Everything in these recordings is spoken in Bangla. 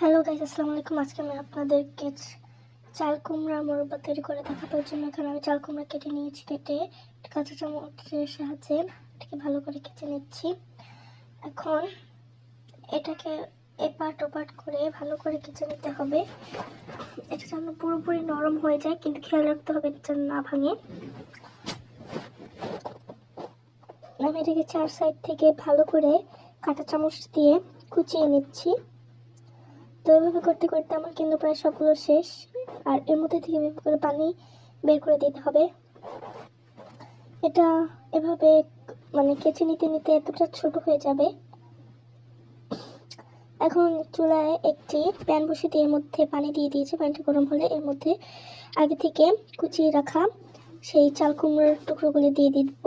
হ্যালো গাইস, আসসালামু আলাইকুম। আজকে আমি আপনাদেরকে চাল কুমড়া মোরব্বা তৈরি করে দেখানোর জন্য এখানে আমি চাল কুমড়া কেটে নিয়েছি। কেটে কাঁচা চামচের সাহায্যে এটাকে ভালো করে কেটে নিচ্ছি। এখন এটাকে এপাট ওপাট করে ভালো করে কেটে নিতে হবে। এটা যেন পুরোপুরি নরম হয়ে যায়, কিন্তু খেয়াল রাখতে হবে যেন না ভাঙে। আমি এটাকে চার সাইড থেকে ভালো করে কাঁটা চামচ দিয়ে কুচিয়ে নিচ্ছি। তো এভাবে করতে করতে আমার কিন্তু প্রায় সবগুলো শেষ। আর এর মধ্যে থেকে এভাবে করে পানি বের করে দিতে হবে। এটা এভাবে কেচে নিতে নিতে এতটা ছোট হয়ে যাবে। এখন চুলায় একটি প্যান বসিয়ে দিয়ে এর মধ্যে পানি দিয়ে দিয়েছি। পানিটা গরম হলে এর মধ্যে আগে থেকে কুচিয়ে রাখা সেই চাল কুমড়োর টুকরোগুলি দিয়ে দিব।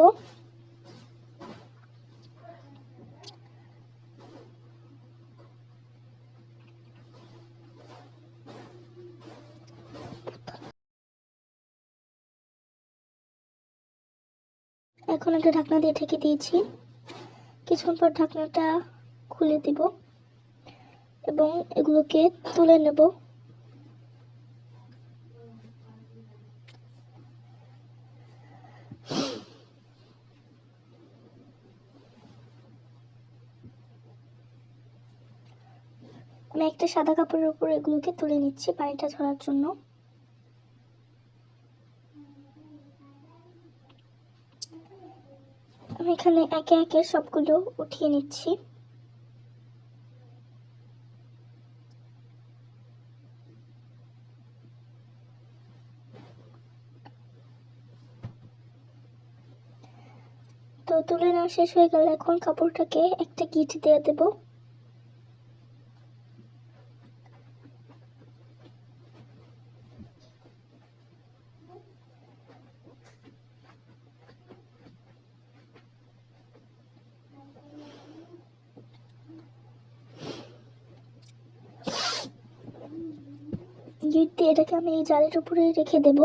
এখন একটা ঢাকনা দিয়ে ঢেকে দিয়েছি। কিছুক্ষণ পর ঢাকনাটা খুলে দিব এবং এগুলোকে তুলে নেব। আমি একটা সাদা কাপড়ের উপর এগুলোকে তুলে নিচ্ছি পানিটা ঝরার জন্য। আমি এখানে একে একে সবগুলো উঠিয়ে নিচ্ছি। তো তুলে নেওয়া শেষ হয়ে গেলে এখন কাপড়টাকে একটা গিঁট দিয়ে দেব। গিঁট দিয়ে এটাকে আমি এই জালের উপরে রেখে দেব,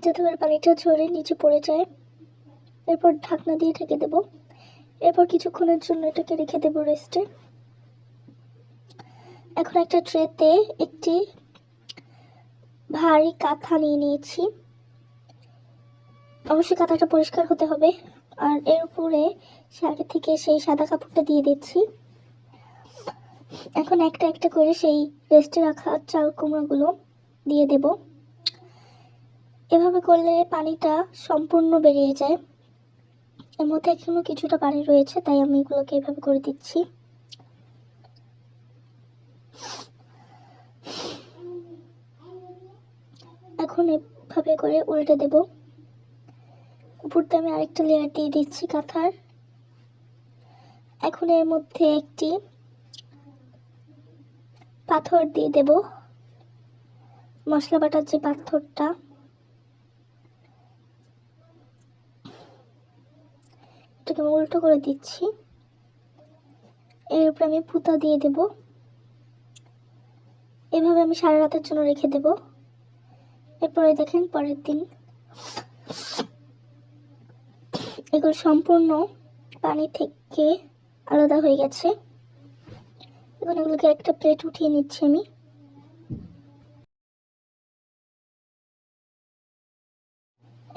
যাতে করে পানিটা ঝরে নিচে পড়ে যায়। এরপর ঢাকনা দিয়ে ঢেকে দেব। এরপর কিছুক্ষণের জন্য এটাকে রেখে দেব রেস্টে। এখন একটা ট্রেতে একটি ভারী কাঁথা নিয়ে নিয়েছি। অবশ্যই কাঁথাটা পরিষ্কার হতে হবে। আর এর উপরে আগে থেকে সেই সাদা কাপড়টা দিয়ে দিচ্ছি। এখন একটা একটা করে সেই রেস্টে রাখা চাল কুমড়োগুলো দিয়ে দেব। এভাবে করলে পানিটা সম্পূর্ণ বেরিয়ে যায়। এর মধ্যে এখনো কিছুটা পানি রয়েছে, তাই আমি এগুলোকে এভাবে করে দিচ্ছি। এখন এভাবে করে উল্টে দেব। উপরতে আমি আরেকটা লেয়ার দিয়ে দিচ্ছি কাঁথার। এখন এর মধ্যে একটি পাথর দিয়ে দেব, মশলা বাটার যে পাথরটা। এটাকে আমি উল্টো করে দিচ্ছি। এর উপরে আমি পুঁতা দিয়ে দেব। এভাবে আমি সারা রাতের জন্য রেখে দেব। এরপরে দেখেন পরের দিন এগুলো সম্পূর্ণ পানি থেকে আলাদা হয়ে গেছে। এখন এগুলোকে একটা প্লেট উঠিয়ে নিচ্ছি আমি।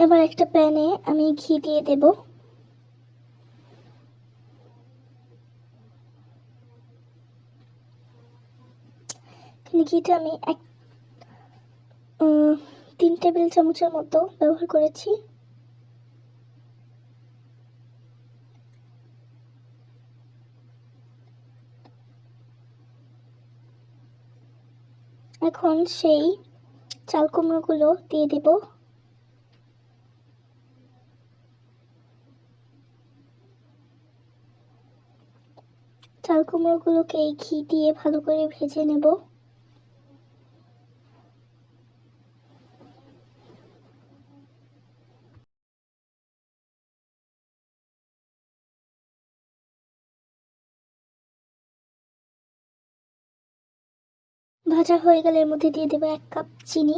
এবার একটা প্যানে আমি ঘি দিয়ে দেব। ঘিটা আমি 3 টেবিল চামচের মতো ব্যবহার করেছি। এখন সেই চাল কুমড়োগুলো দিয়ে দেব। চাল কুমড়োগুলোকে এই ঘি দিয়ে ভালো করে ভেজে নেব। ভাজা হয়ে গেলে এর মধ্যে দিয়ে দেবো 1 কাপ চিনি।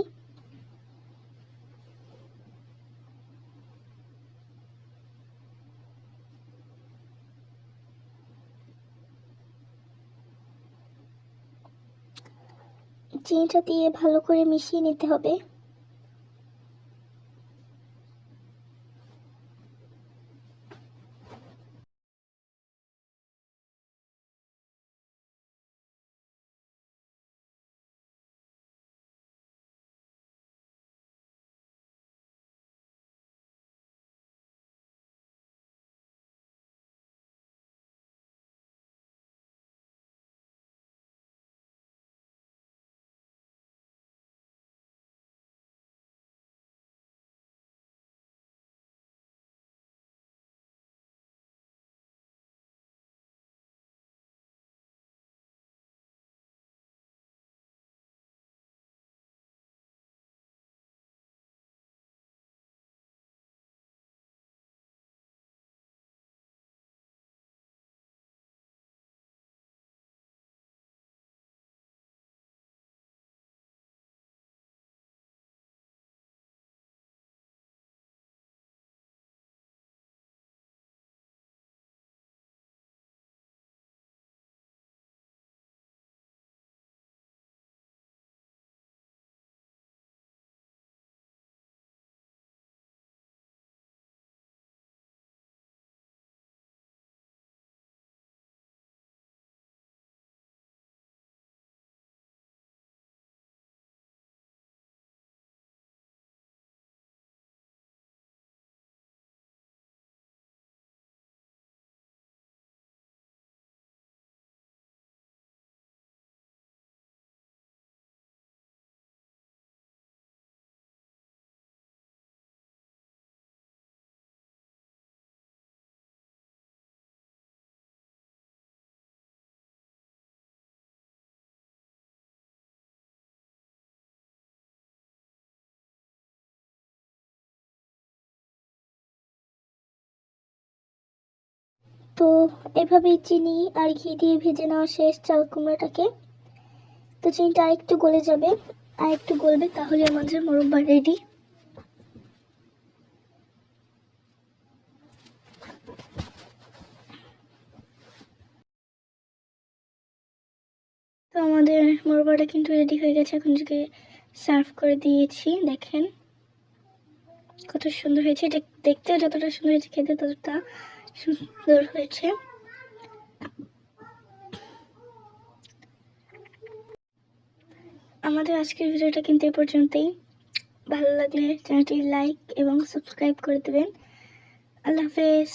চিনিটা দিয়ে ভালো করে মিশিয়ে নিতে হবে। তো এভাবেই চিনি আর ঘি দিয়ে ভেজে নেওয়া শেষ চাল কুমড়াটাকে। তো চিনিটা আরেকটু গলে যাবে, আর একটু গলবে, তাহলে আমাদের মোরব্বা রেডি। তো আমাদের মোরব্বাটা কিন্তু রেডি হয়ে গেছে, এখন থেকে সার্ভ করে দিয়েছি। দেখেন কত সুন্দর হয়েছে, দেখতেও যতটা সুন্দর হয়েছে খেতে ততটা সুন্দর হয়েছে। আমাদের আজকের ভিডিওটা কিন্তু এ পর্যন্তই। ভালো লাগলে চ্যানেলটি লাইক এবং সাবস্ক্রাইব করে দেবেন। আল্লাহ হাফেজ।